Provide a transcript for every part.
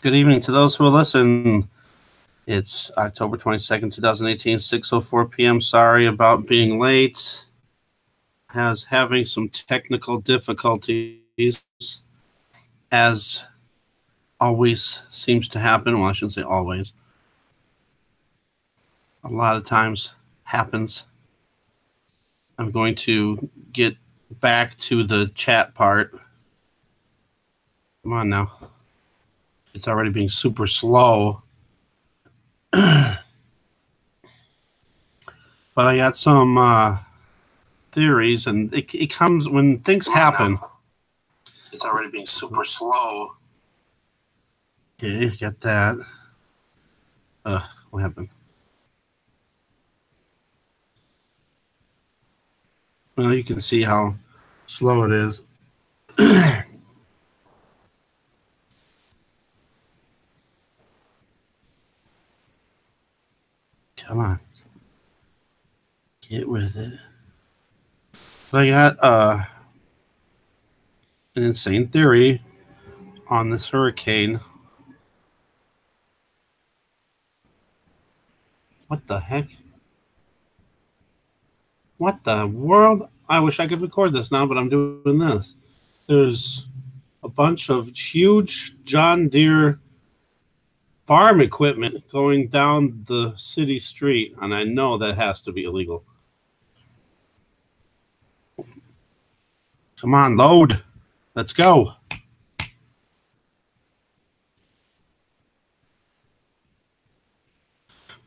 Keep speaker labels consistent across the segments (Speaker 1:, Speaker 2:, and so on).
Speaker 1: Good evening to those who will listen. It's October 22nd, 2018, 6:04 p.m. Sorry about being late. I was having some technical difficulties, as always seems to happen. Well, I shouldn't say always. A lot of times happens. I'm going to get back to the chat part. Come on now. It's already being super slow. But I got some theories, and it comes when things happen. It's already being super slow. Okay, got that. What happened? Well, you can see how slow it is. Come on. Get with it. But I got an insane theory on this hurricane. What the heck? What the world? I wish I could record this now, but I'm doing this. There's a bunch of huge John Deere farm equipment going down the city street, and I know that has to be illegal. Come on, load. Let's go.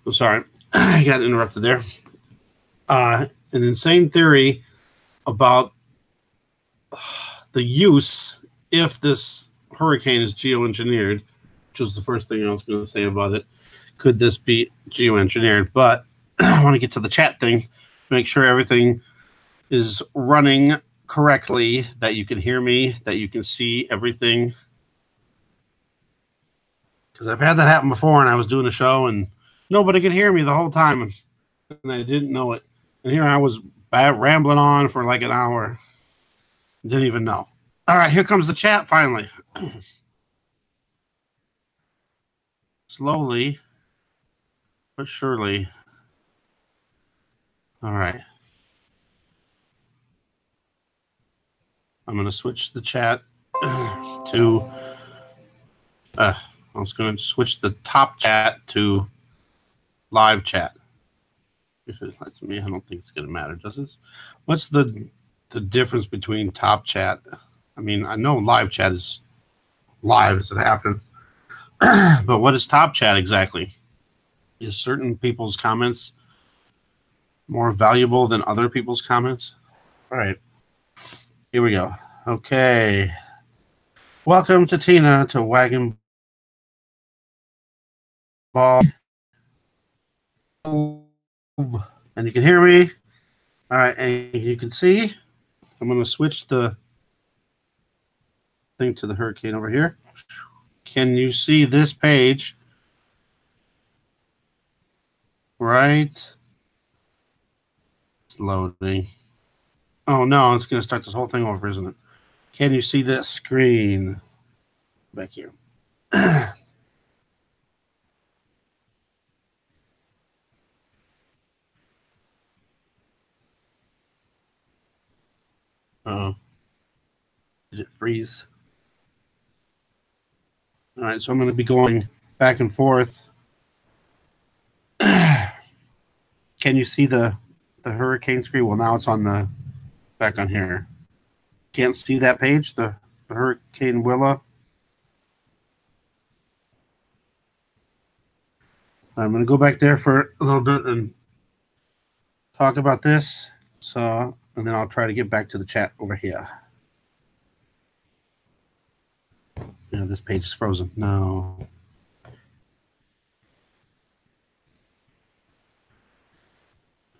Speaker 1: I'm sorry. I got interrupted there. An insane theory about the use if this hurricane is geoengineered, which was the first thing I was going to say about it. Could this be geoengineered? But I want to get to the chat thing, make sure everything is running correctly, that you can hear me, that you can see everything. Because I've had that happen before, and I was doing a show, and nobody could hear me the whole time, and I didn't know it. And here I was rambling on for like an hour. Didn't even know. All right, here comes the chat finally. Slowly, but surely. All right. I'm going to switch the chat to... I was going to switch the top chat to live chat. If it lets me, I don't think it's going to matter, does it? What's the difference between top chat? I mean, I know live chat is live as it happens, but what is top chat exactly? Is certain people's comments more valuable than other people's comments? All right, here we go. Okay, welcome to Tina to Wagon Ball. And you can hear me. All right, and you can see. I'm going to switch the thing to the hurricane over here. Can you see this page? Right. It's loading. Oh, no, it's going to start this whole thing over, isn't it? Can you see this screen back here? Oh, did it freeze? All right, so I'm going to be going back and forth. Can you see the hurricane screen? Well, now it's on the back on here. Can't see that page, the Hurricane Willa. I'm going to go back there for a little bit and talk about this. So, and then I'll try to get back to the chat over here. You know, this page is frozen. No. I'm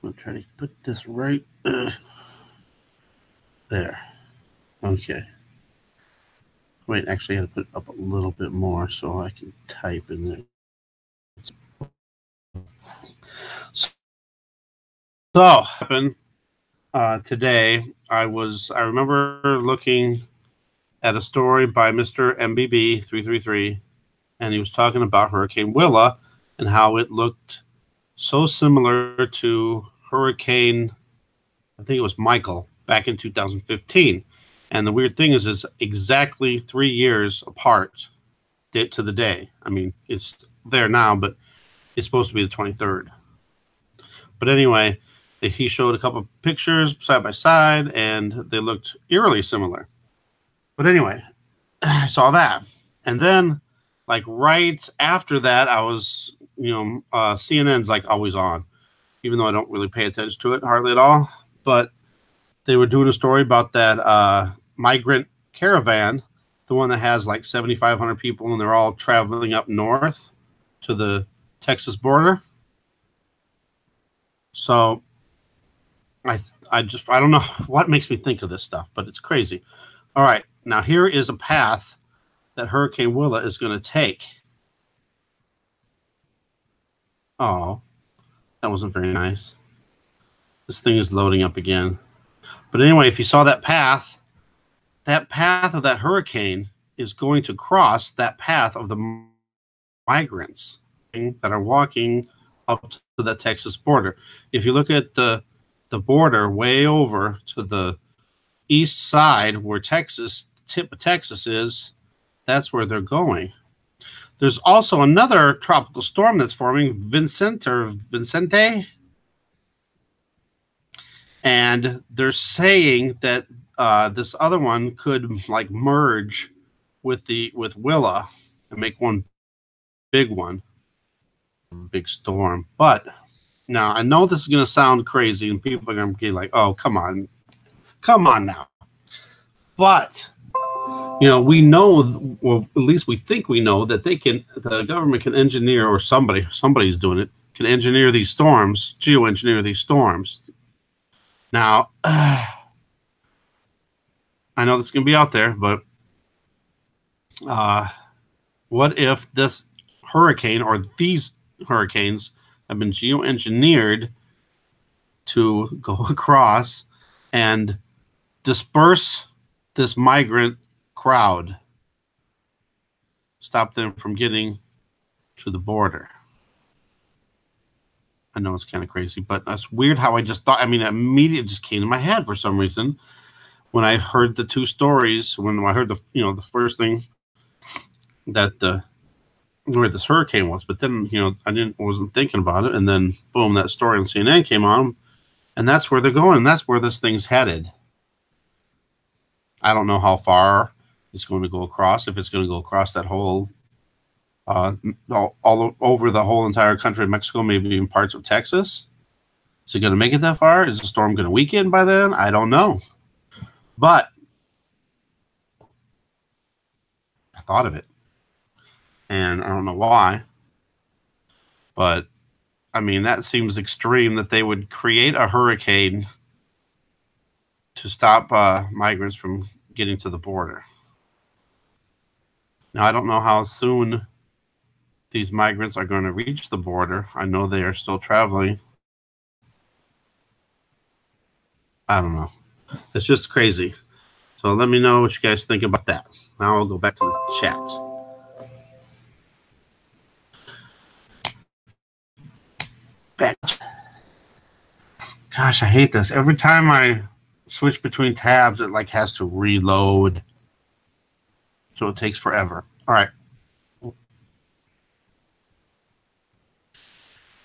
Speaker 1: going to try to put this right there. Okay. Wait, actually I had to put it up a little bit more so I can type in there. So, happened today. I remember looking at a story by Mr. MBB 333, and he was talking about Hurricane Willa and how it looked so similar to Hurricane, I think it was Michael, back in 2015. And the weird thing is exactly 3 years apart to the day. I mean, it's there now, but it's supposed to be the 23rd. But anyway, he showed a couple of pictures side by side, and they looked eerily similar. But anyway, I saw that. And then, like, right after that, I was, CNN's like always on, even though I don't really pay attention to it hardly at all. But they were doing a story about that migrant caravan, the one that has like 7,500 people, and they're all traveling up north to the Texas border. So I don't know what makes me think of this stuff, but it's crazy. All right, now here is a path that Hurricane Willa is going to take. Oh, that wasn't very nice. This thing is loading up again. But anyway, if you saw that path of that hurricane is going to cross that path of the migrants that are walking up to the Texas border. If you look at the border way over to the east side where Texas, tip of Texas is, that's where they're going. There's also another tropical storm that's forming, Vicente. And they're saying that this other one could like merge with Willa and make one big storm. But now I know this is going to sound crazy, and people are going to be like, "Oh, come on now." But we know, well, at least we think we know that the government can engineer, or somebody's doing it, can engineer these storms, geoengineer these storms. Now, I know this is going to be out there, but what if this hurricane or these hurricanes have been geoengineered to go across and disperse this migrant crowd, stop them from getting to the border? I know it's kind of crazy, but that's weird how I just thought. I mean, immediately just came to my head for some reason when I heard the two stories. When I heard the first thing that where this hurricane was, but then I wasn't thinking about it, and then boom, that story on CNN came on, and that's where they're going, and that's where this thing's headed. I don't know how far it's going to go across. If it's going to go across that whole. All over the whole entire country of Mexico, maybe even parts of Texas. Is it going to make it that far? Is the storm going to weaken by then? I don't know. But I thought of it. And I don't know why. But, I mean, that seems extreme that they would create a hurricane to stop migrants from getting to the border. Now, I don't know how soon these migrants are going to reach the border. I know they are still traveling. I don't know. It's just crazy. So let me know what you guys think about that. Now I'll go back to the chat. Gosh, I hate this. Every time I switch between tabs, it like has to reload. So it takes forever. All right.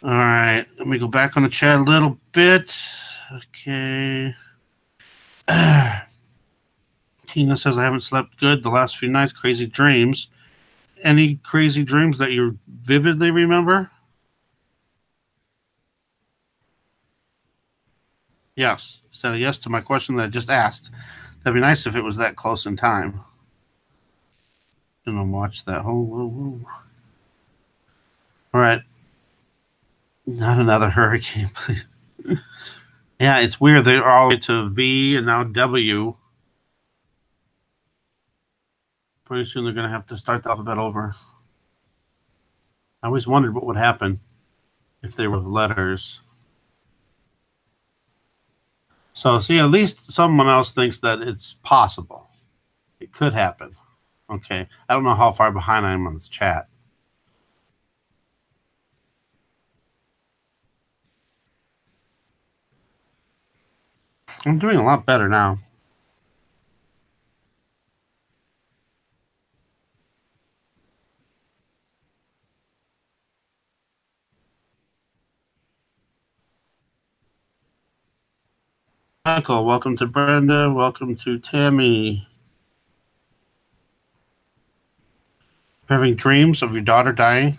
Speaker 1: All right, let me go back on the chat a little bit. Okay. Tina says, I haven't slept good the last few nights. Crazy dreams. Any crazy dreams that you vividly remember? Yes. Said a yes to my question that I just asked. That'd be nice if it was that close in time. And I'll watch that. All right. Not another hurricane, please. Yeah, it's weird. They're all to V and now W. Pretty soon they're going to have to start the alphabet over. I always wondered what would happen if they were letters. So, see, at least someone else thinks that it's possible. It could happen. Okay. I don't know how far behind I am on this chat. I'm doing a lot better now. Michael, welcome to Brenda. Welcome to Tammy. Having dreams of your daughter dying?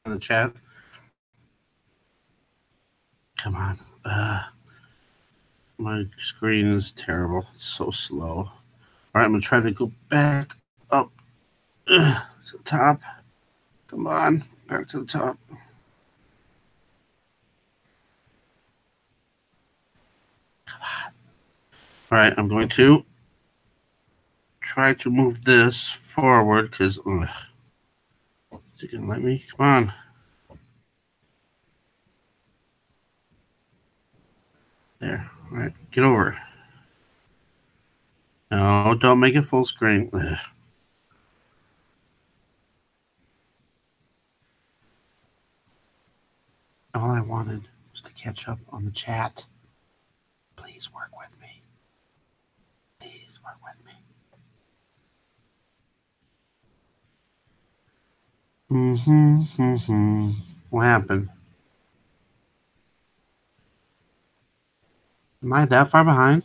Speaker 1: In the chat. Come on. My screen is terrible. It's so slow. All right, I'm going to try to go back up to the top. Come on. Back to the top. Come on. All right, I'm going to try to move this forward because... Is it going to let me? Come on. There. All right, get over. No, don't make it full screen. Ugh. All I wanted was to catch up on the chat. Please work with me. Please work with me. What happened? Am I that far behind?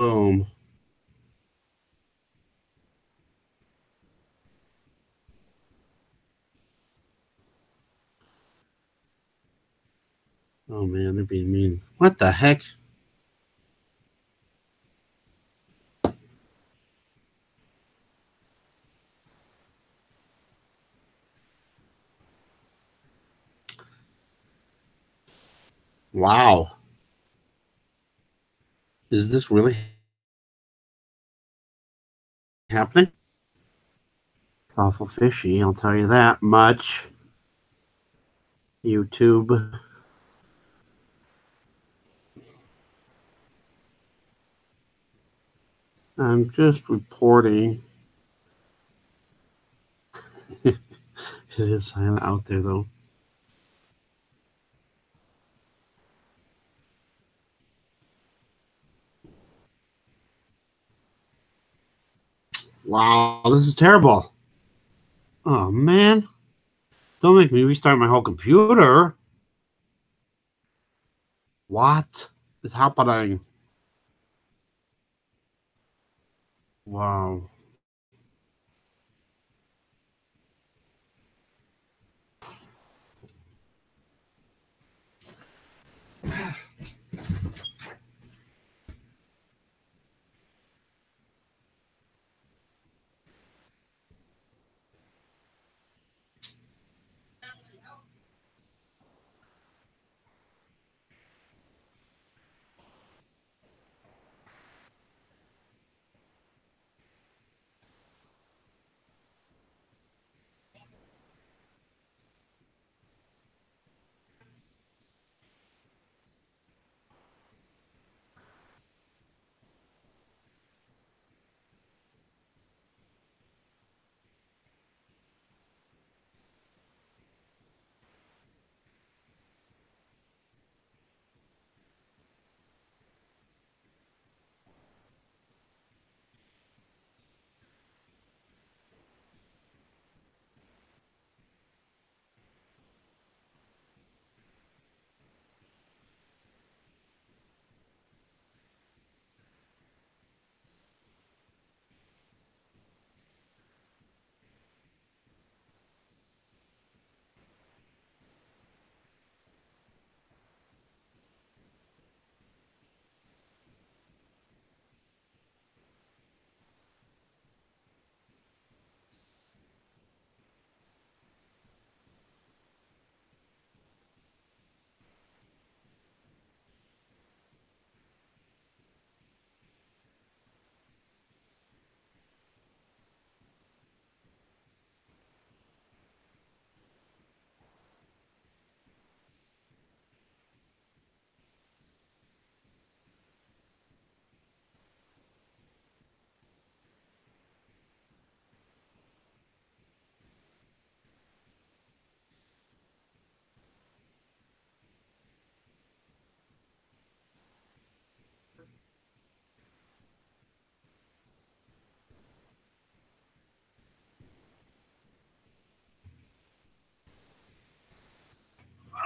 Speaker 1: Boom. Oh man, they're being mean. What the heck? Wow. Is this really happening? Awful fishy, I'll tell you that much. YouTube. I'm just reporting. It is out there though. Wow, this is terrible. Oh man. Don't make me restart my whole computer. What is happening? Wow.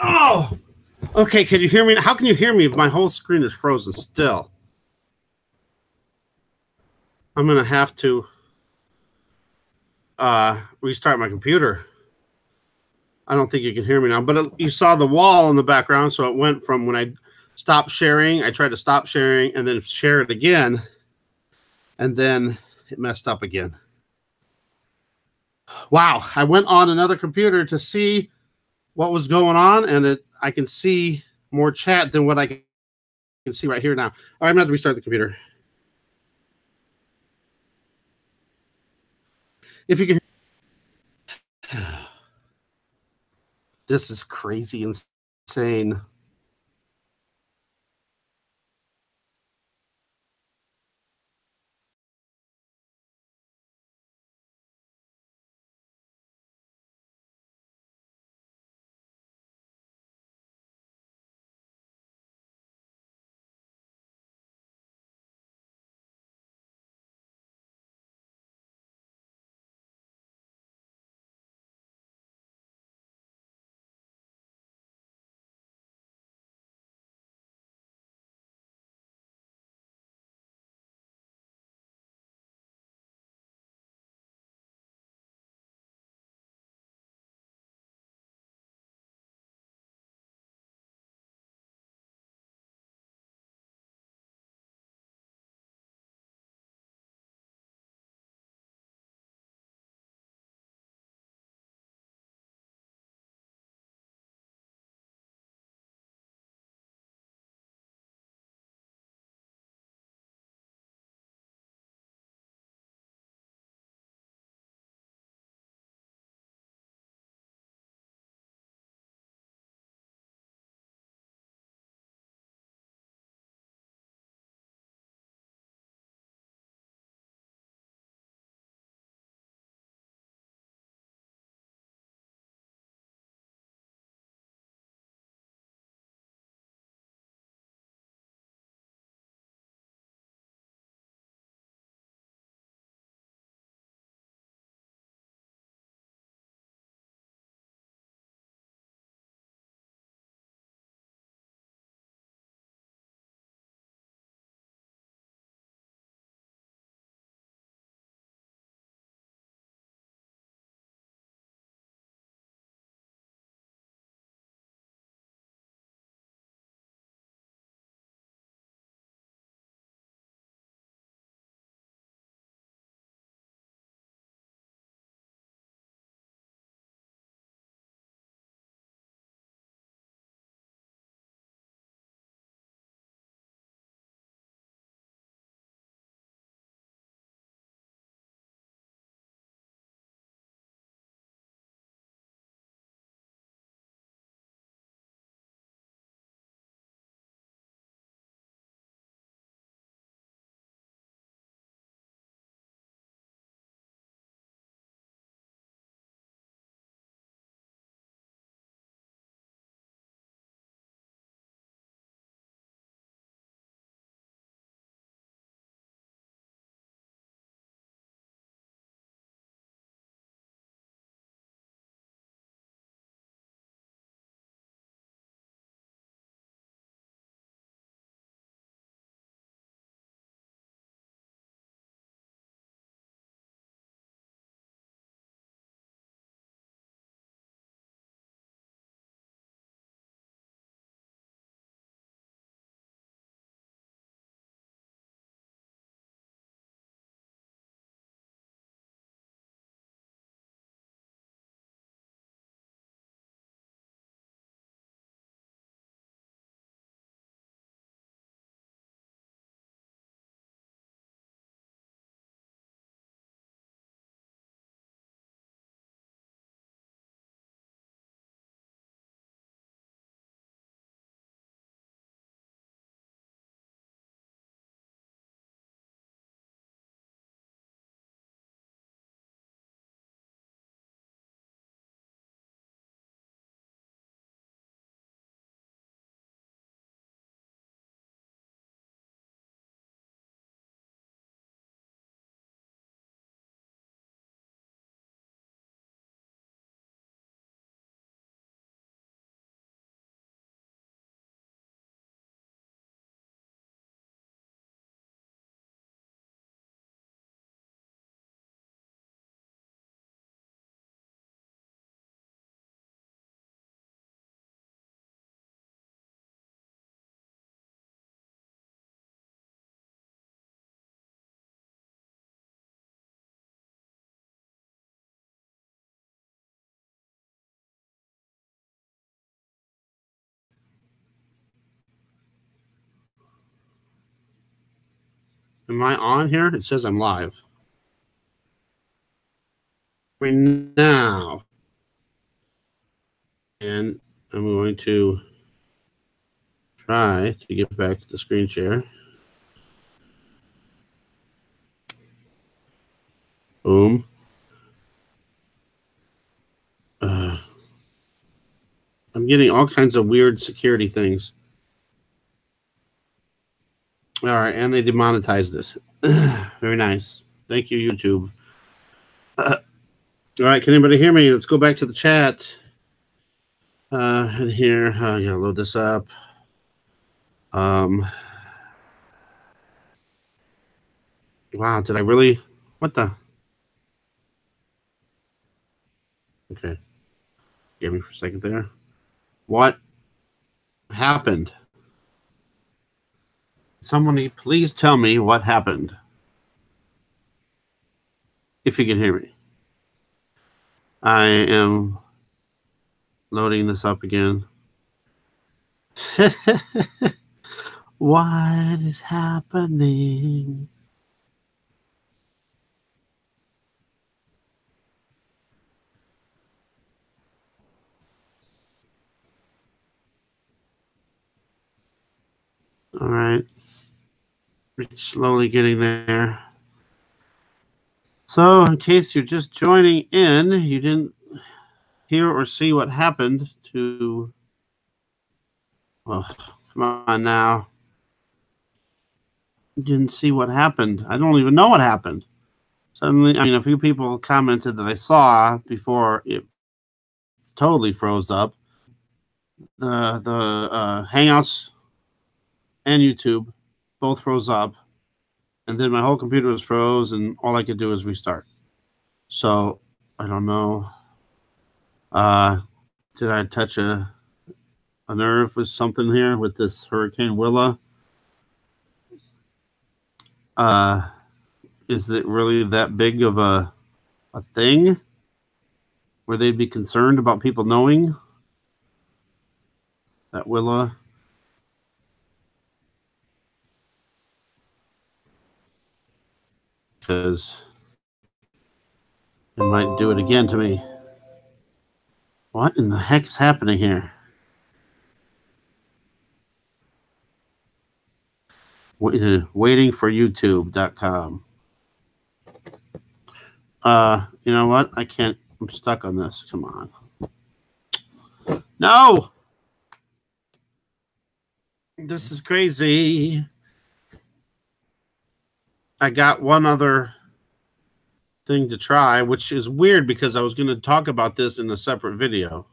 Speaker 1: Oh, okay. Can you hear me? How can you hear me if my whole screen is frozen still? I'm gonna have to restart my computer. I don't think you can hear me now, but you saw the wall in the background, so it went from when I stopped sharing. I tried to stop sharing and then share it again, and then it messed up again. Wow! I went on another computer to see what was going on, and I can see more chat than what I can see right here now. All right, I'm gonna have to restart the computer. If you can, this is crazy insane. Am I on here? It says I'm live. Right now. And I'm going to try to get back to the screen share. Boom. I'm getting all kinds of weird security things. All right, and they demonetized it. Very nice. Thank you, YouTube. All right, can anybody hear me? Let's go back to the chat. And here, I gotta load this up. Wow, did I really? What the? Okay, give me for a second there. What happened? Somebody, please tell me what happened. If you can hear me. I am loading this up again. What is happening? All right. It's slowly getting there. So, in case you're just joining in, you didn't hear or see what happened to... Oh, come on now. You didn't see what happened. I don't even know what happened. Suddenly, I mean, a few people commented that I saw before it totally froze up. The Hangouts and YouTube both froze up. And then my whole computer was froze, and all I could do was restart. So, I don't know. Did I touch a nerve with something here with this Hurricane Willa? Is it really that big of a thing where they'd be concerned about people knowing that Willa? Because it might do it again to me. What in the heck is happening here? Waiting for YouTube.com. You know what? I can't. I'm stuck on this. Come on. No! This is crazy. I got one other thing to try, which is weird because I was going to talk about this in a separate video.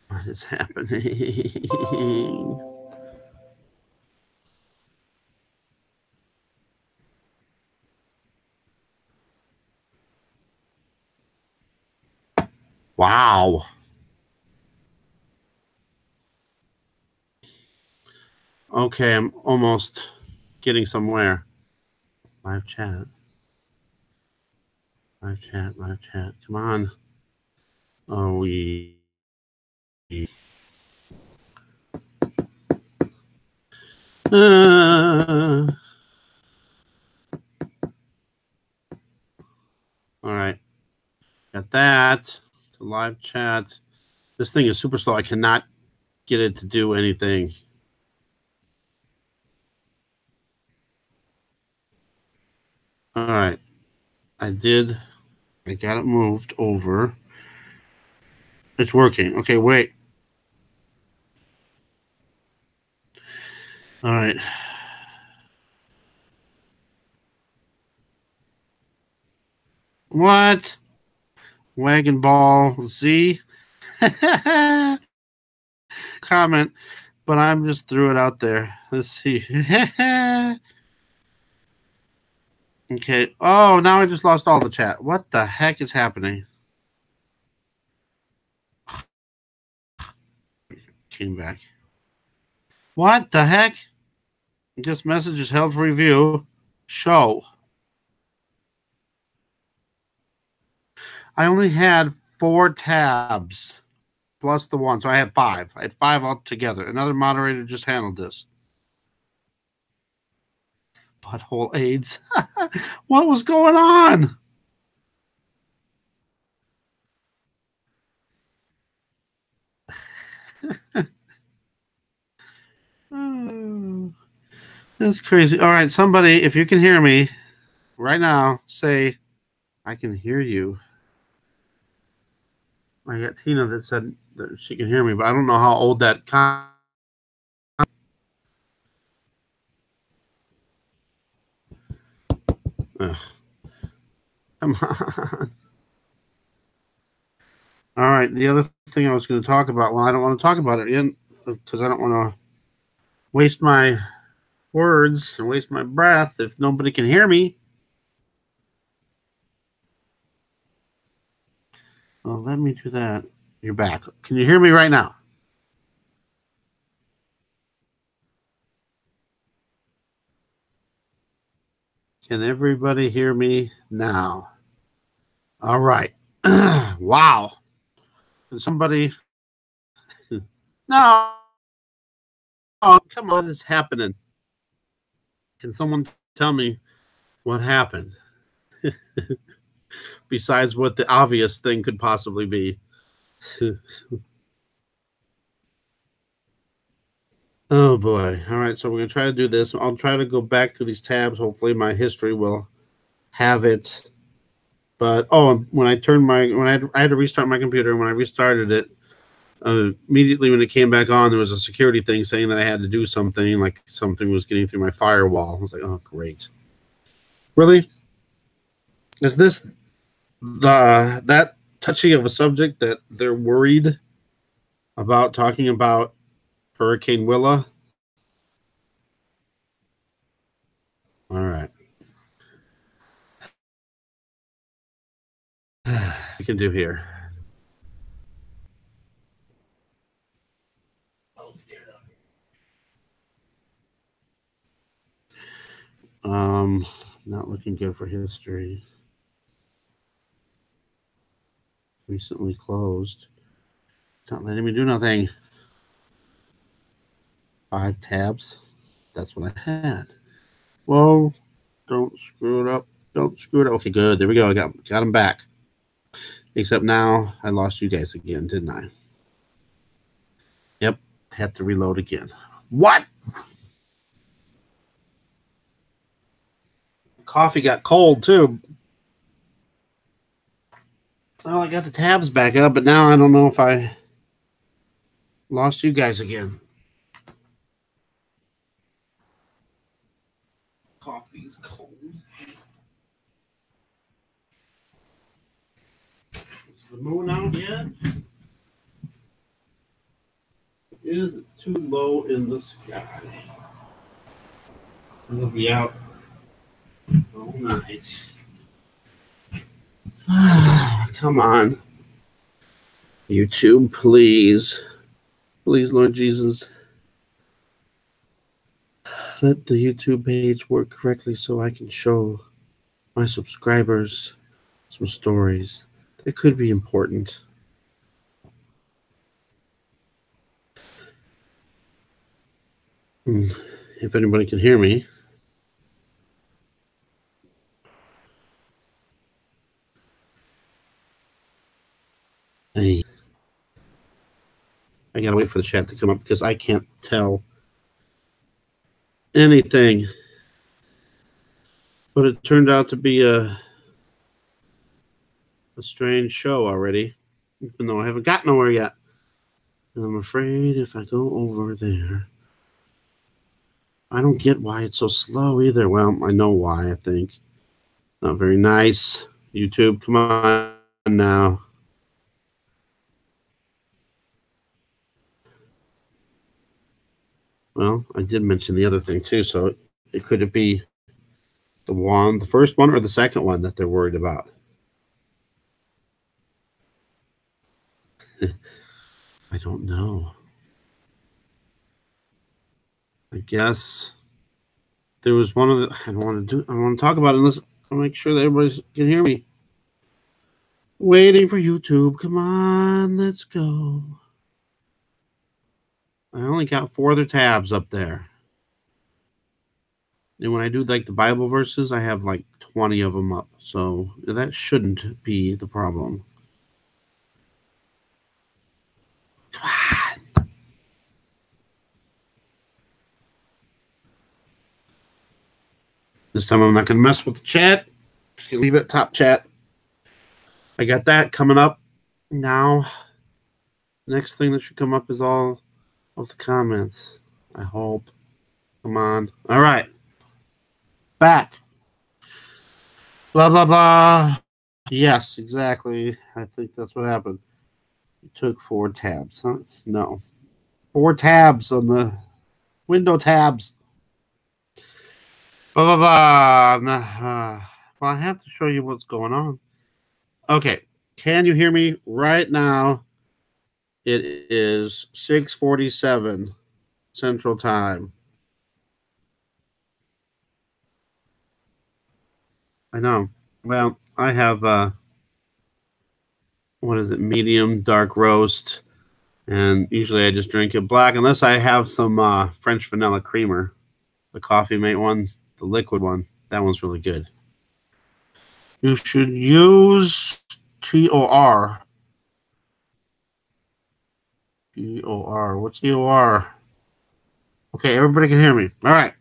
Speaker 1: What is happening? Wow. Okay, I'm almost getting somewhere. Live chat. Live chat, live chat. Come on. Oh, we. All right. Got that. To live chat. This thing is super slow. I cannot get it to do anything. All right. I got it moved over. It's working. Okay, wait. All right. What? Wagon Ball Z? Comment, but I'm just threw it out there. Let's see. Okay. Oh, now I just lost all the chat. What the heck is happening? Came back. What the heck? This message is held for review. Show. I only had 4 tabs. plus the 1. So I had 5. I had 5 altogether. Another moderator just handled this. Butthole AIDS. What was going on? Oh, that's crazy. All right, somebody, if you can hear me right now, say, I can hear you. I got Tina that said that she can hear me, but I don't know how old that Ugh. Come on. All right, the other thing I was going to talk about, well, I don't want to talk about it yet because I don't want to waste my words and waste my breath if nobody can hear me. Well, let me do that. You're back. Can you hear me right now? Can everybody hear me now? All right. Wow. Can somebody... No. Oh, come on. It's happening. Can someone tell me what happened? Besides what the obvious thing could possibly be. Oh boy. All right, so we're gonna try to do this. I'll try to go back through these tabs. Hopefully my history will have it. But when I turned I had to restart my computer, and when I restarted it, immediately when it came back on, there was a security thing saying that I had to do something, like something was getting through my firewall. I was like, oh great. Really? Is this that touchy of a subject that they're worried about talking about Hurricane Willa? All right. We can do here. Not looking good for history. Recently closed. Not letting me do nothing. 5 tabs. That's what I had. Whoa. Don't screw it up. Don't screw it up. Okay, good. There we go. I got them back. Except now I lost you guys again, didn't I? Yep. Had to reload again. What? Coffee got cold too. Well, I got the tabs back up, but now I don't know if I lost you guys again. Coffee's cold. Is the moon out yet? It is. It's too low in the sky. It'll be out all night. Come on. YouTube, please. Please, Lord Jesus. Let the YouTube page work correctly so I can show my subscribers some stories that could be important. If anybody can hear me. Hey. I gotta wait for the chat to come up because I can't tell anything. But it turned out to be a strange show already, even though I haven't got nowhere yet. And I'm afraid if I go over there, I don't get why it's so slow either. Well, I know why, I think. Not very nice. YouTube, come on now. Well, I did mention the other thing too, so it could be the first one or the second one that they're worried about. I don't know. I guess there was one of the. I don't want to talk about it unless I make sure that everybody can hear me. Waiting for YouTube. Come on, let's go. I only got 4 other tabs up there. And when I do like the Bible verses, I have like 20 of them up. So that shouldn't be the problem. Come on. This time I'm not going to mess with the chat. Just going to leave it top chat. I got that coming up. Now, the next thing that should come up is all of the comments. I hope. Come on. All right. Back. Blah, blah, blah. Yes, exactly. I think that's what happened. You took 4 tabs, huh? No. 4 tabs on the window tabs. Blah, blah, blah. Well, I have to show you what's going on. Okay. Can you hear me right now? It is 6:47 Central Time. I know. Well, I have what is it? Medium dark roast, and usually I just drink it black unless I have some French vanilla creamer, the Coffee Mate one, the liquid one. That one's really good. You should use TOR. TOR. What's TOR? Okay, everybody can hear me. All right.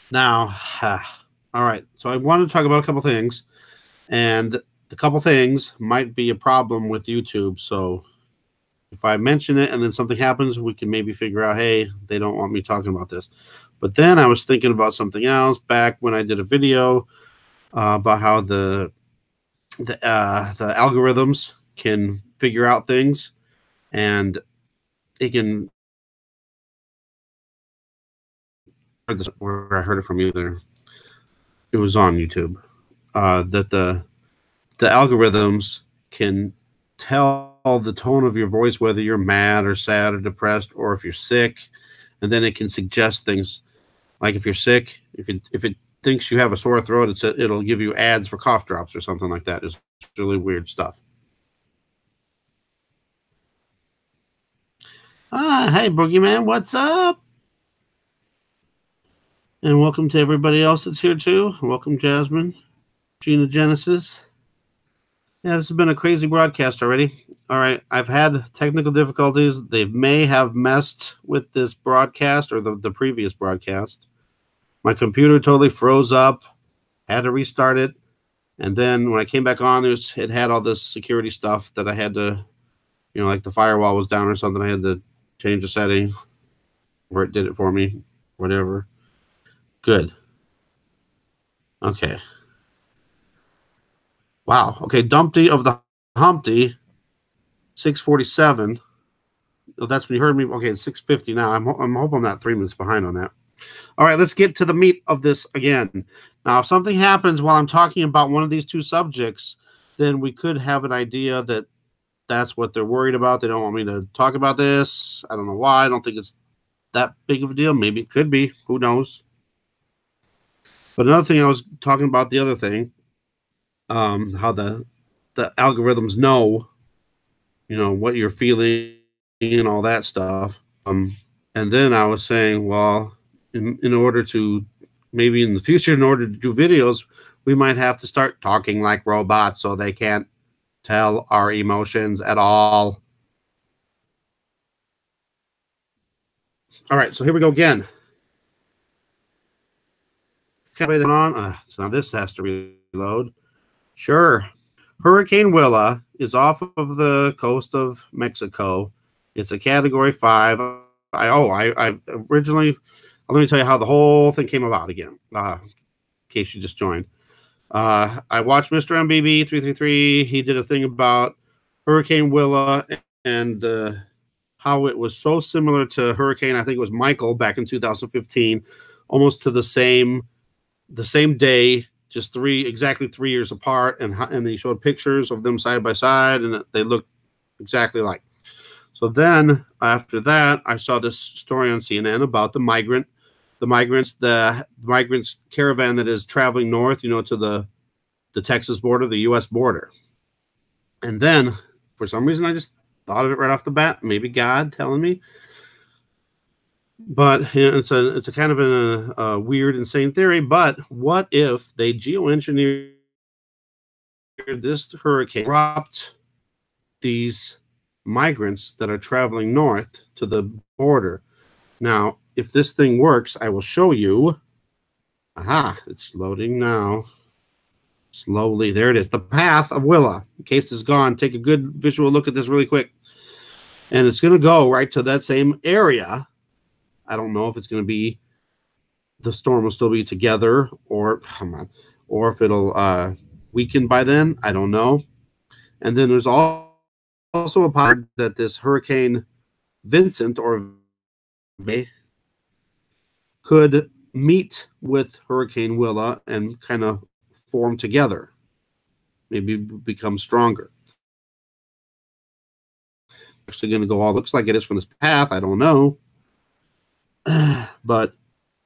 Speaker 1: Now, all right. So I wanted to talk about a couple things, and the couple things might be a problem with YouTube. So if I mention it and then something happens, we can maybe figure out, hey, they don't want me talking about this. But then I was thinking about something else back when I did a video about how the algorithms can figure out things, and it can. Where I heard it from either, it was on YouTube, that the algorithms can tell the tone of your voice, whether you're mad or sad or depressed, or if you're sick, and then it can suggest things like if you're sick, if it thinks you have a sore throat, it'll give you ads for cough drops or something like that. It's really weird stuff. Hey, Boogeyman, what's up? And welcome to everybody else that's here too. Welcome, Jasmine, Gina Genesis. Yeah, this has been a crazy broadcast already. All right, I've had technical difficulties. They may have messed with this broadcast or the previous broadcast. My computer totally froze up. Had to restart it. And then when I came back on, it had all this security stuff that I had to, like the firewall was down or something. I had to change the setting where it did it for me, whatever. Good. Okay. Wow. Okay. Dumpty of the Humpty, 6:47. Oh, that's when you heard me. Okay, it's 6:50 now. I'm hoping I'm not 3 minutes behind on that. All right, let's get to the meat of this again. Now, if something happens while I'm talking about one of these two subjects, then we could have an idea that that's what they're worried about. They don't want me to talk about this. I don't know why. I don't think it's that big of a deal. Maybe it could be. Who knows? But another thing I was talking about, the other thing, how the algorithms know, what you're feeling and all that stuff. And then I was saying, well, in order to, maybe in the future, in order to do videos, we might have to start talking like robots so they can't tell our emotions at all. All right, so here we go again. On. So now this has to reload. Sure. Hurricane Willa is off of the coast of Mexico. It's a Category 5. I originally, let me tell you how the whole thing came about again, in case you just joined. I watched Mr. MBB 333. He did a thing about Hurricane Willa and how it was so similar to Hurricane, I think it was Michael back in 2015, almost to the same day, just exactly 3 years apart, and they showed pictures of them side by side, and they looked exactly like. So then after that, I saw this story on CNN about the migrants caravan that is traveling north, to the Texas border, the U.S. border. And then for some reason, thought of it right off the bat. Maybe God telling me. But you know, it's a kind of a weird, insane theory. But what if they geoengineered this hurricane, dropped these migrants that are traveling north to the border? Now, if this thing works, I will show you. Aha, it's loading now. Slowly, there it is. The path of Willa. In case it's gone, take a good visual look at this really quick. And it's going to go right to that same area. I don't know if it's going to be, the storm will still be together, or come on, or if it'll weaken by then. I don't know. And then there's also a part that this Hurricane Vincent or could meet with Hurricane Willa and kind of form together, maybe become stronger. Actually going to go all, looks like it is from this path. I don't know. But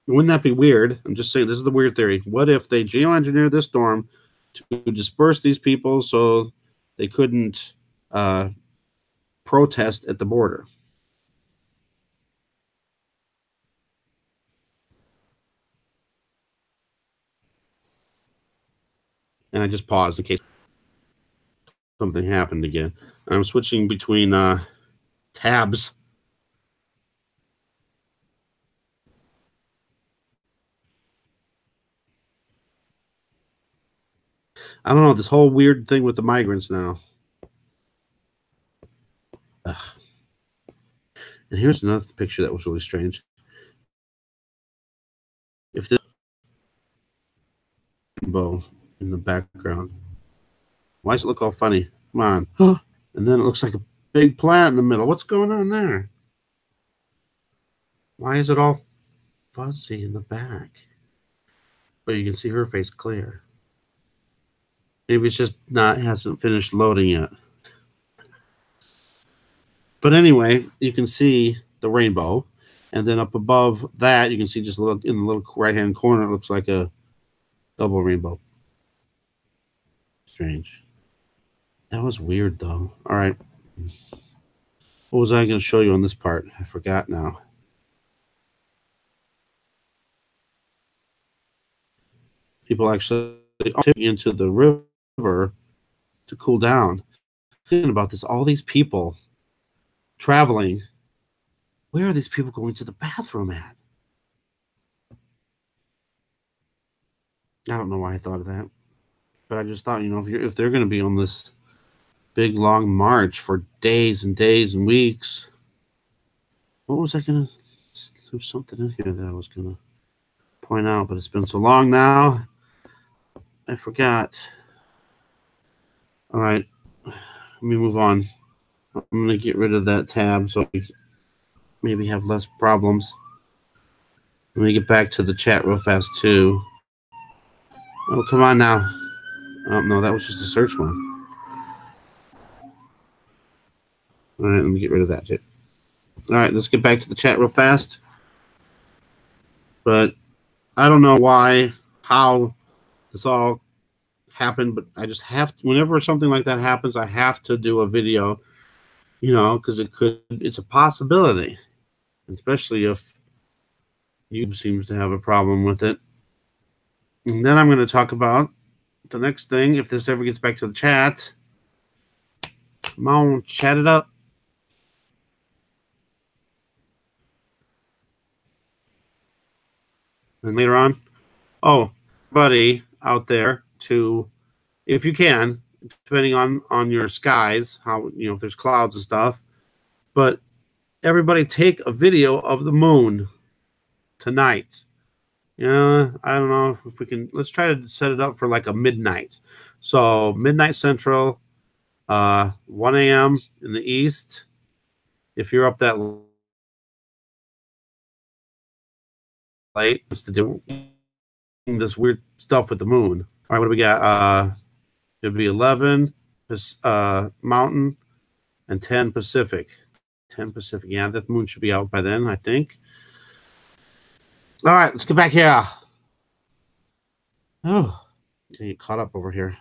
Speaker 1: wouldn't that be weird? I'm just saying, this is the weird theory. What if they geoengineered this storm to disperse these people so they couldn't protest at the border? And I just paused in case something happened again. I'm switching between tabs. I don't know, this whole weird thing with the migrants now. Ugh. And here's another picture that was really strange. If this rainbow in the background, why does it look all funny? Come on. And then it looks like a big planet in the middle. What's going on there? Why is it all fuzzy in the back? But you can see her face clear. Maybe it's just hasn't finished loading yet. But anyway, you can see the rainbow. And then up above that, you can see just a little, in the little right-hand corner, it looks like a double rainbow. Strange. That was weird, though. All right. What was I going to show you on this part? I forgot now. People actually taking into the river to cool down. Thinking about this, all these people traveling. Where are these people going to the bathroom at? I don't know why I thought of that, but I just thought, you know, if they're going to be on this big long march for days and days and weeks, what was I going to? There's something in here that I was going to point out, but it's been so long now, I forgot. All right, let me move on. I'm going to get rid of that tab so we maybe have less problems. Let me get back to the chat real fast, too. Oh, come on now. Oh, no, that was just a search one. All right, let me get rid of that, too. All right, let's get back to the chat real fast. But I don't know why, how this all happened, but I just have to, whenever something like that happens, I have to do a video, you know, because it's a possibility, especially if YouTube seems to have a problem with it. And then I'm going to talk about the next thing, if this ever gets back to the chat. Come on, chat it up. And later on, oh, buddy out there, to, if you can, depending on your skies, how, you know, if there's clouds and stuff, but everybody take a video of the moon tonight. Yeah, I don't know if we can. Let's try to set it up for like a midnight. So midnight Central, 1 a.m. in the east. If you're up that late, it's to do this weird stuff with the moon. All right, what do we got? It'd be 11 Mountain and 10 Pacific. 10 Pacific. Yeah, that moon should be out by then, I think. All right, let's get back here. Oh, get caught up over here.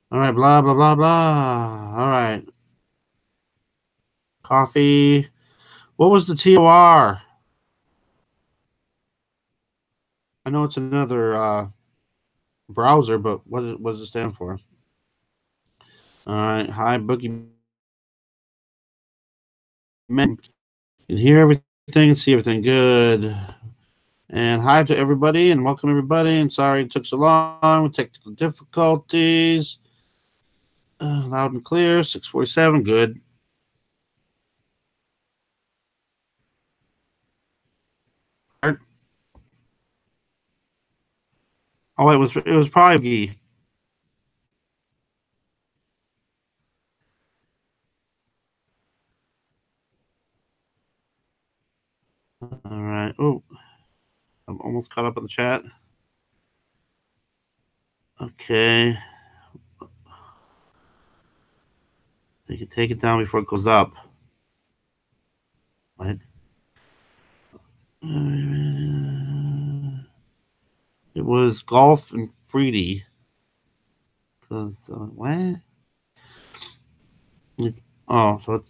Speaker 1: All right, blah, blah, blah, blah. All right. Coffee. What was the TOR? I know it's another browser, but what does it stand for? All right. Hi, Boogie. Man, you can hear everything and see everything good. And hi to everybody and welcome everybody. And sorry it took so long with technical difficulties. Loud and clear. 647. Good. Oh, it was probably. All right. Oh, I'm almost caught up in the chat. Okay. You can take it down before it goes up. Right. It was Golf and Freedy. Because what? It's so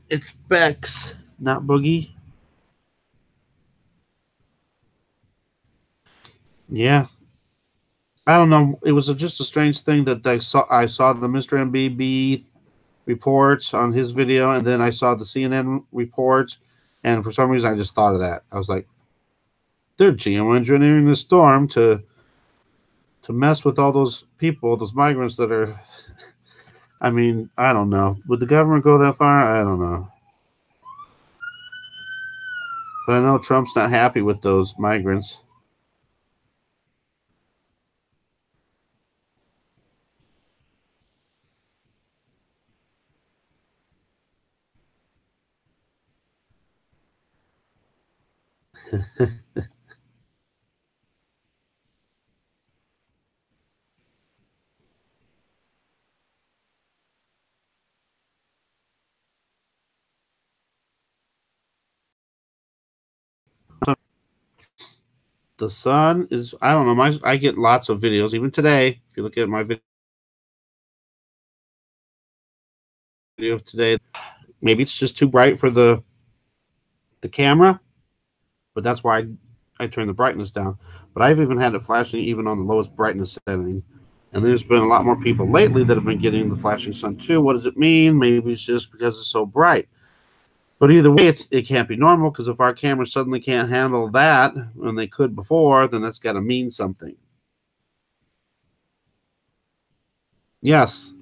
Speaker 1: it's Bex, not Boogie. Yeah. I don't know. It was just a strange thing that I saw the Mr. MBB reports on his video, and then I saw the CNN reports, and for some reason I just thought of that. I was like, they're geoengineering the storm to mess with all those people, those migrants that are. I mean, I don't know. Would the government go that far? I don't know. But I know Trump's not happy with those migrants. The sun is, I don't know, I get lots of videos, even today. If you look at my video of today, maybe it's just too bright for the camera, but that's why I turn the brightness down. But I've even had it flashing even on the lowest brightness setting. And there's been a lot more people lately that have been getting the flashing sun too. What does it mean? Maybe it's just because it's so bright. But either way, it can't be normal, because if our cameras suddenly can't handle that when they could before, then that's got to mean something. Yes.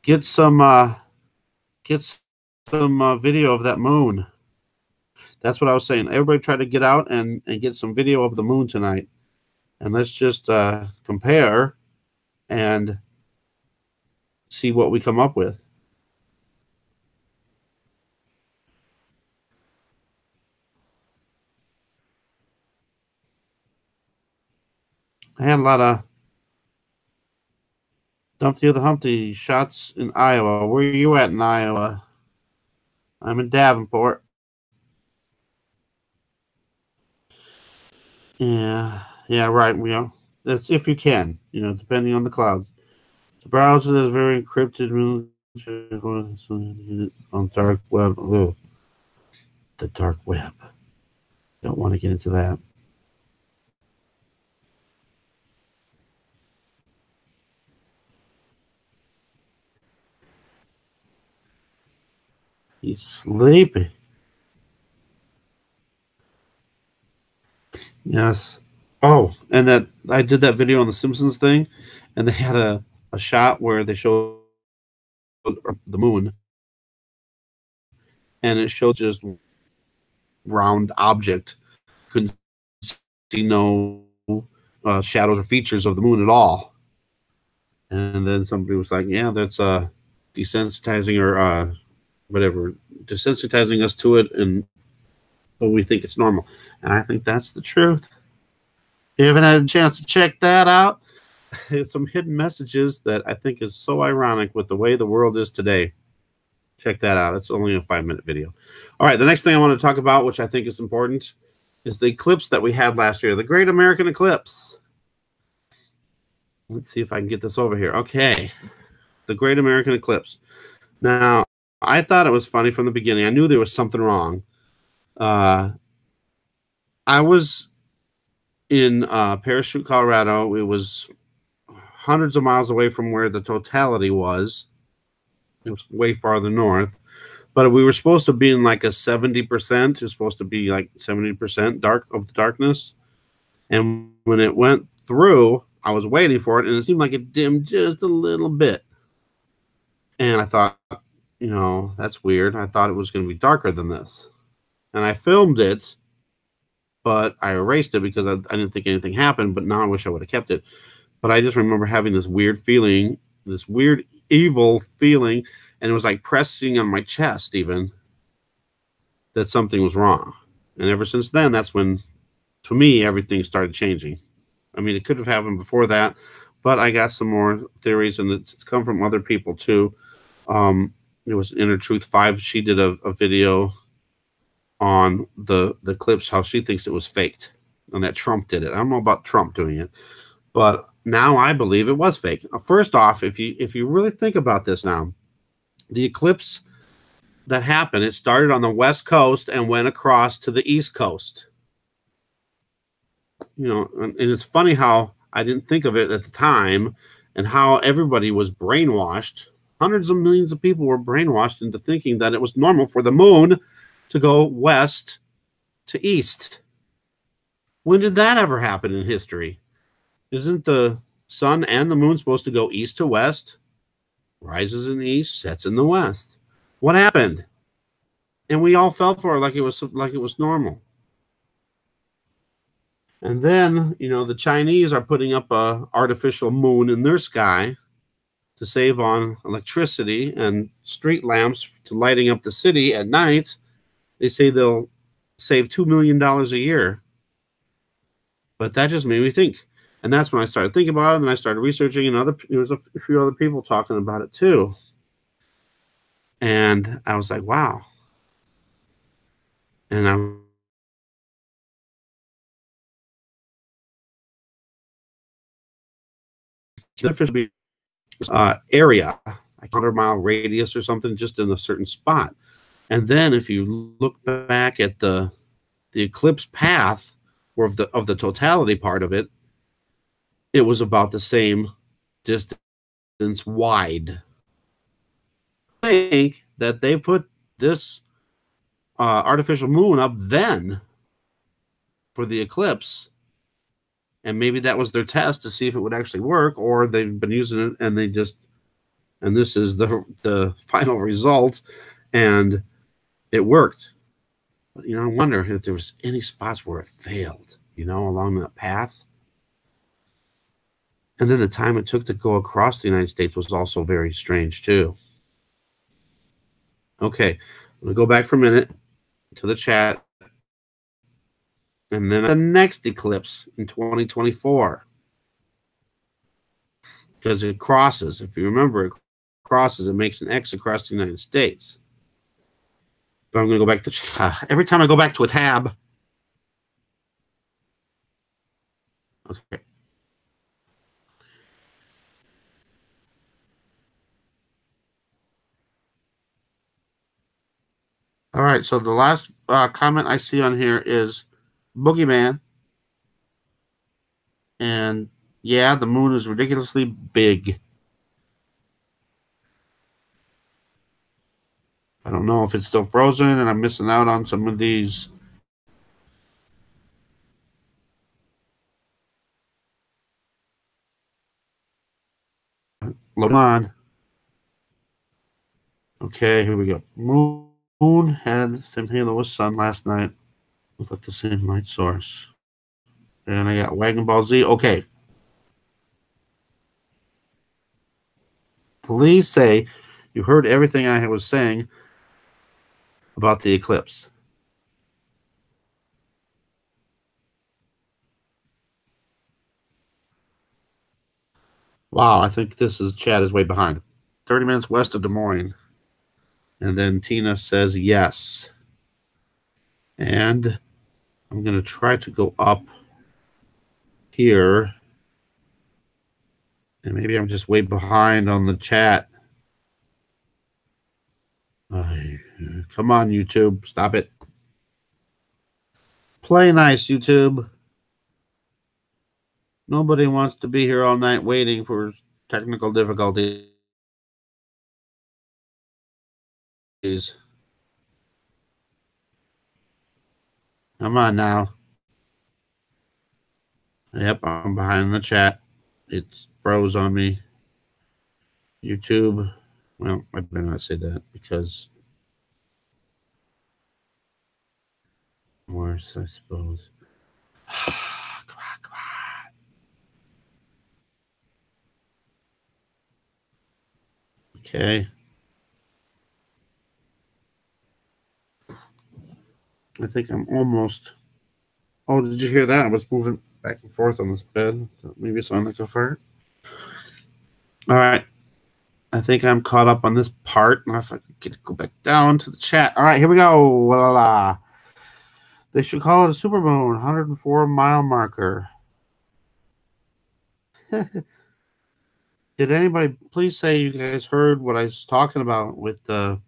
Speaker 1: Get some video of that moon. That's what I was saying. Everybody try to get out and get some video of the moon tonight. And let's just compare and see what we come up with. I had a lot of Dumpty of the Humpty shots in Iowa. Where are you at in Iowa? I'm in Davenport. Yeah, right. That's if you can, depending on the clouds. The browser is very encrypted on dark web. Ugh. The dark web. Don't want to get into that. He's sleepy. Yes. Oh, and that I did that video on the Simpsons thing, and they had a shot where they showed the moon, and it showed just round object. Couldn't see no shadows or features of the moon at all. And then somebody was like, "Yeah, that's desensitizing or whatever, desensitizing us to it, but we think it's normal." And I think that's the truth. If you haven't had a chance to check that out, it's some hidden messages that I think is so ironic with the way the world is today. Check that out. It's only a 5-minute video. All right, the next thing I want to talk about, which I think is important, is the eclipse that we had last year, the Great American Eclipse. Let's see if I can get this over here. Okay, the Great American Eclipse. Now, I thought it was funny from the beginning. I knew there was something wrong. Uh, I was in Parachute, Colorado. It was hundreds of miles away from where the totality was. It was way farther north. But we were supposed to be in like a 70%. It was supposed to be like 70% dark of the darkness. And when it went through, I was waiting for it, and it seemed like it dimmed just a little bit. And I thought, that's weird. I thought it was going to be darker than this. And I filmed it, but I erased it because I didn't think anything happened. But now I wish I would have kept it. But I just remember having this weird feeling, this weird evil feeling, and it was like pressing on my chest even, that something was wrong. And ever since then, that's when, to me, everything started changing. I mean, it could have happened before that, but I got some more theories, and it's come from other people too. It was Inner Truth 5. She did a video on the Eclipse, how she thinks it was faked and that Trump did it. I don't know about Trump doing it, but now I believe it was fake. First off, if you really think about this now, the eclipse that happened, it started on the West Coast and went across to the East Coast. And it's funny how I didn't think of it at the time, and how everybody was brainwashed. Hundreds of millions of people were brainwashed into thinking that it was normal for the moon to go west to east. When did that ever happen in history? Isn't the sun and the moon supposed to go east to west? Rises in the east, sets in the west. What happened? And we all fell for it like it was normal. And then, the Chinese are putting up a artificial moon in their sky to save on electricity and street lamps to lighting up the city at night. They say they'll save $2 million a year. But that just made me think. And that's when I started thinking about it, and I started researching, and there was a few other people talking about it too. And I was like, wow. And area, like 100-mile radius or something, just in a certain spot. And then if you look back at the eclipse path, or of the totality part of it, it was about the same distance wide. I think that they put this artificial moon up then for the eclipse, and maybe that was their test to see if it would actually work, or they've been using it and and this is the final result, and it worked. But I wonder if there was any spots where it failed, along that path. And then the time it took to go across the United States was also very strange too. Okay, I'm gonna go back for a minute to the chat. And then the next eclipse in 2024. Because it crosses. If you remember, it crosses. It makes an X across the United States. But I'm going to go back to... every time I go back to a tab... Okay. All right, so the last comment I see on here is Boogeyman. And yeah, the moon is ridiculously big. I don't know if it's still frozen and I'm missing out on some of these. Load on. Okay, here we go. Moon had the same halo as sun last night. Looked like the same light source. And I got Wagon Ball Z. Okay. Please say you heard everything I was saying about the eclipse. Wow, I think chat is way behind. 30 minutes west of Des Moines. And then Tina says yes. And I'm going to try to go up here. And maybe I'm just way behind on the chat. Come on, YouTube. Stop it. Play nice, YouTube. Nobody wants to be here all night waiting for technical difficulties. Come on now. Yep, I'm behind the chat. It's froze on me. YouTube. Well, I better not say that because worse, I suppose. Come on. Okay. I think I'm almost. Oh, did you hear that? I was moving back and forth on this bed. So maybe it sounded like a fart. All right. I think I'm caught up on this part. Now if I could go back down to the chat. All right, here we go. Voila. They should call it a supermoon, 104-mile marker. Did anybody please say you guys heard what I was talking about with the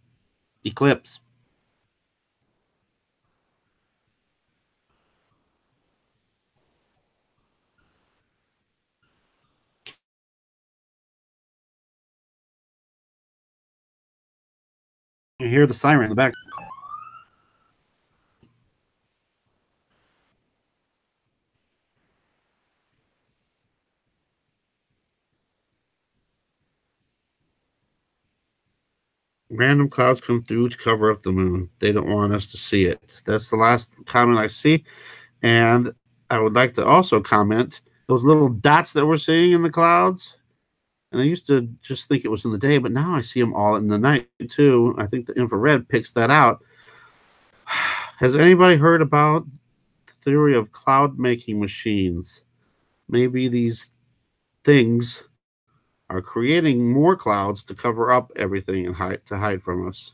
Speaker 1: eclipse? You hear the siren in the back. Random clouds come through to cover up the moon. They don't want us to see it. That's the last comment I see. And I would like to also comment those little dots that we're seeing in the clouds. And I used to just think it was in the day, but now I see them all in the night too. I think the infrared picks that out. Has anybody heard about the theory of cloud making machines? Maybe these things are creating more clouds to cover up everything and hide from us.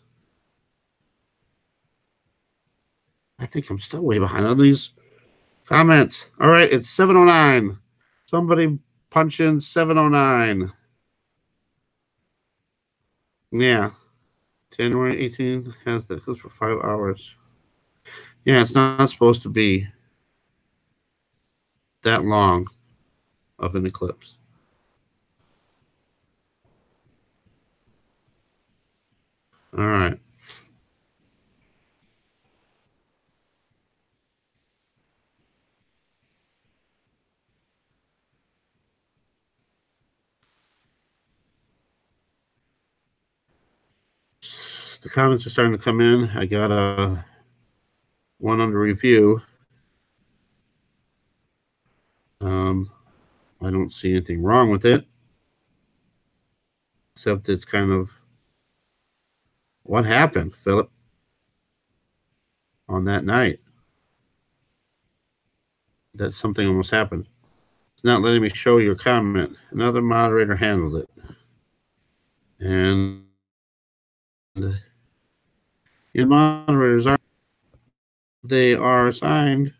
Speaker 1: I think I'm still way behind on these comments. All right, it's 7:09. Somebody punch in 7:09. Yeah. January 18th has the eclipse for 5 hours. Yeah, it's not supposed to be that long of an eclipse. All right. The comments are starting to come in. I got one under review. I don't see anything wrong with it, except it's kind of what happened, Philip, on that night. That something almost happened. It's not letting me show your comment. Another moderator handled it. And your moderators are assigned,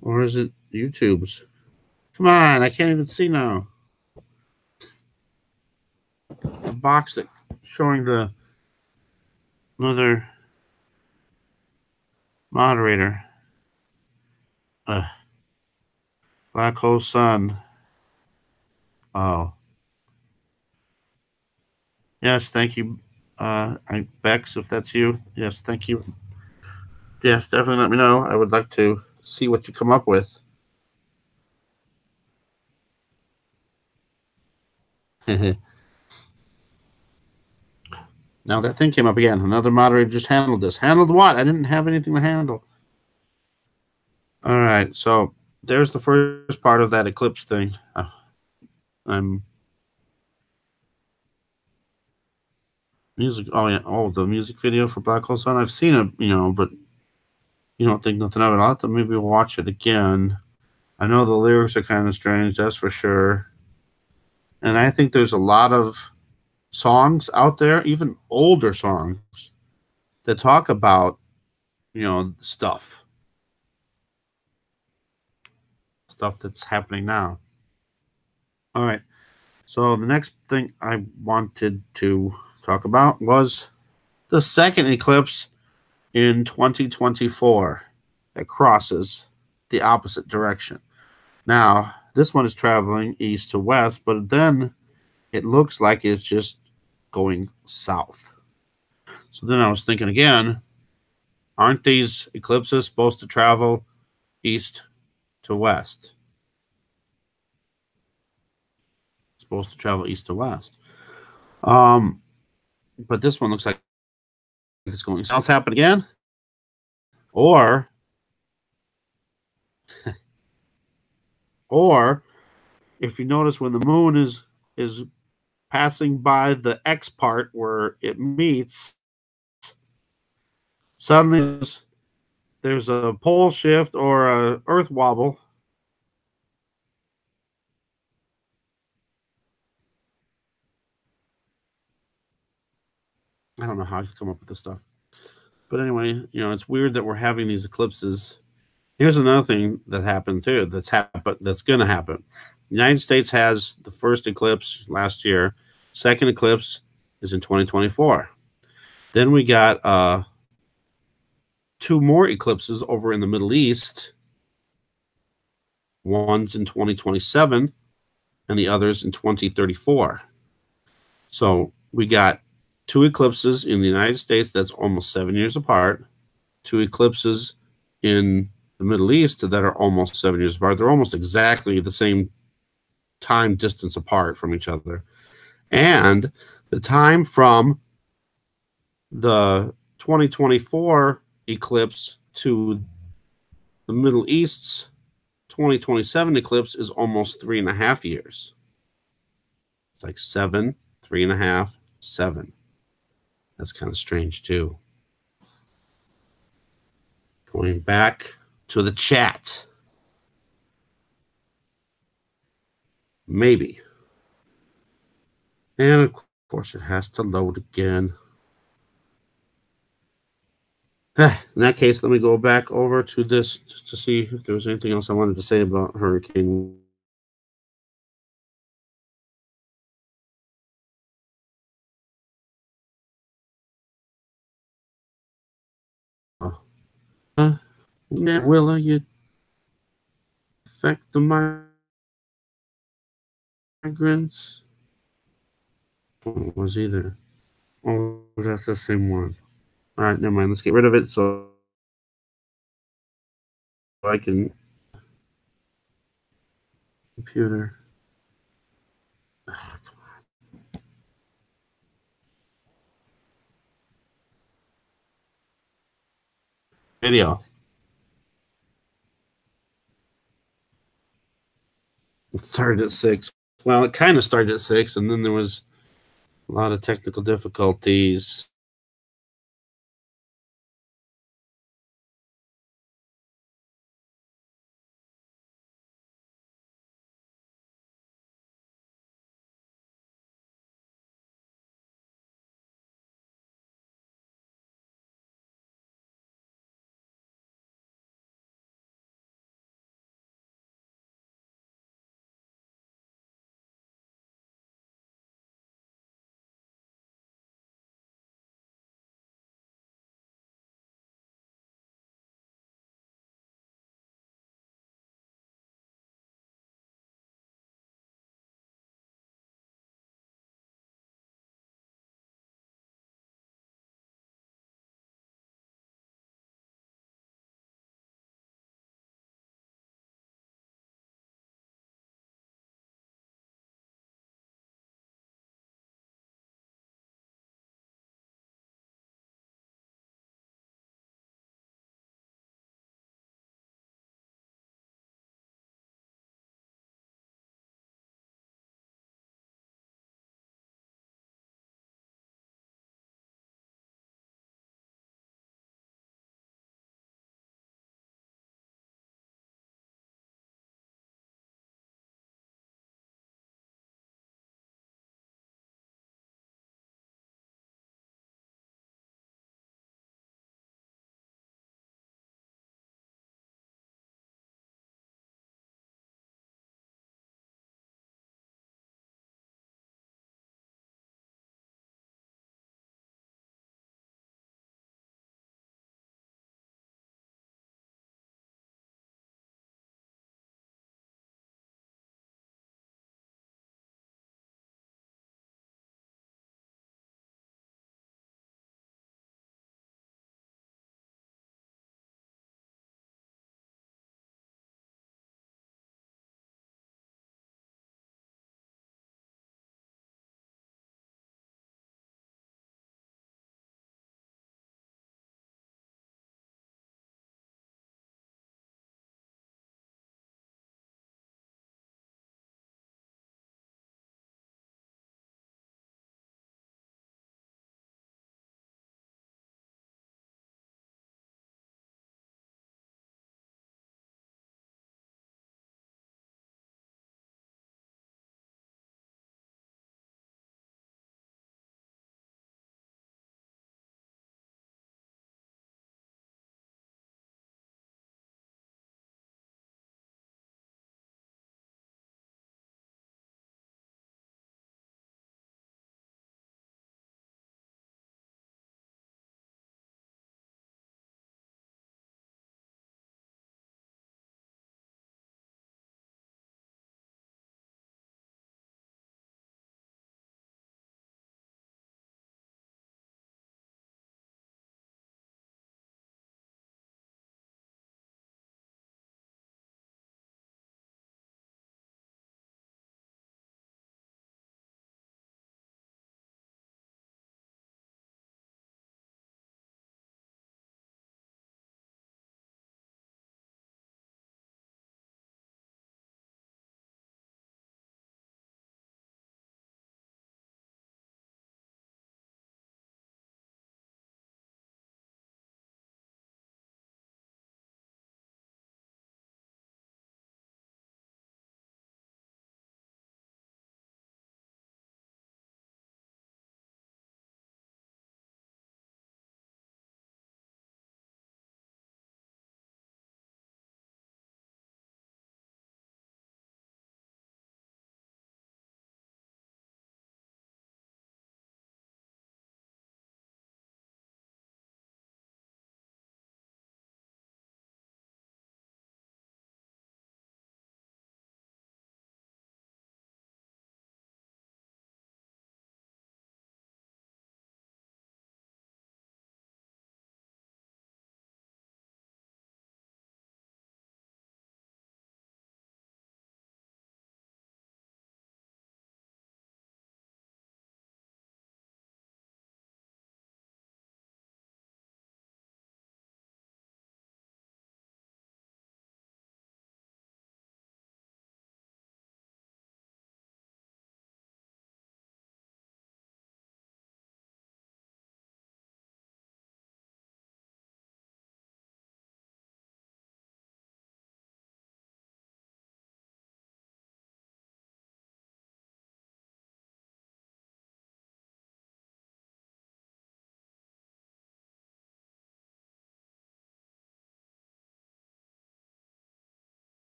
Speaker 1: or is it YouTube's? Come on, I can't even see now. A box that showing the another moderator. Black hole sun. Oh. Yes, thank you. Bex, if that's you. Yes, thank you. Yes, definitely let me know. I would like to see what you come up with. Now that thing came up again. Another moderator just handled this. Handled what? I didn't have anything to handle. All right, so there's the first part of that eclipse thing. I'm music. Oh yeah. Oh, the music video for Black Hole Sun. I've seen it, but you don't think nothing of it. I'll have to maybe watch it again. I know the lyrics are kind of strange, that's for sure. And I think there's a lot of songs out there, even older songs, that talk about, stuff that's happening now. All right. So the next thing I wanted to talk about was the second eclipse in 2024 that crosses the opposite direction. Now, this one is traveling east to west, but then it looks like it's just going south. So then I was thinking again, aren't these eclipses supposed to travel east to west? Supposed to travel east to west. But this one looks like it's going south. Happen again? Or if you notice when the moon is passing by the X part where it meets, suddenly there's a pole shift or a earth wobble. I don't know how I come up with this stuff. But anyway, it's weird that we're having these eclipses. Here's another thing that happened too. That's going to happen. The United States has the first eclipse last year. Second eclipse is in 2024. Then we got two more eclipses over in the Middle East. One's in 2027 and the other's in 2034. So we got two eclipses in the United States that's almost 7 years apart, two eclipses in the Middle East that are almost 7 years apart. They're almost exactly the same time distance apart from each other. And the time from the 2024 eclipse to the Middle East's 2027 eclipse is almost 3.5 years. It's like 7, 3.5, 7. That's kind of strange too. Going back to the chat. Maybe. And of course it has to load again. In that case, let me go back over to this just to see if there was anything else I wanted to say about Hurricane. Willa, you affect the migrants? What was either? Oh, that's the same one. All right, never mind. Let's get rid of it so I can computer. Video. It started at 6. Well, it kind of started at 6, and then there was a lot of technical difficulties.